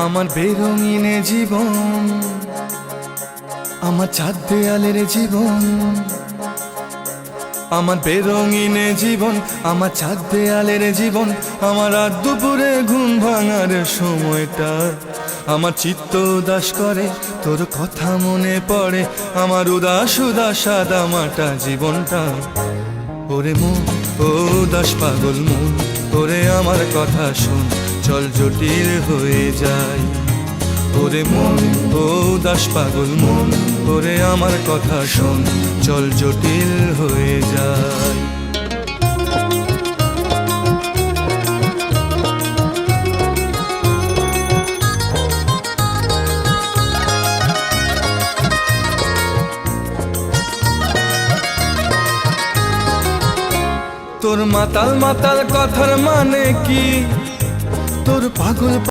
আমার বেরঙিনে জীবন, আমার চাঁদ দেয়ালের জীবন, আমার বেরঙিনে জীবন, আমার চাঁদ দেয়ালের জীবন, আমার রাত দুপুরে ঘুম ভাঙার সময়টা, আমার চিত্ত উদাস করে তোর কথা মনে পড়ে, আমার উদাস উদাস সাদা মাটা জীবনটা। ওরে মন, ও উদাস পাগল মন, ওরে আমার কথা শোন, চল জটিল হয়ে যায়। ওরে মন, ও উদাস পাগল মন, ওরে আমার কথা শোন, চল জটিল হয়ে যায়। তোর মাতাল মাতাল কথার মানে কি, তোর পাগল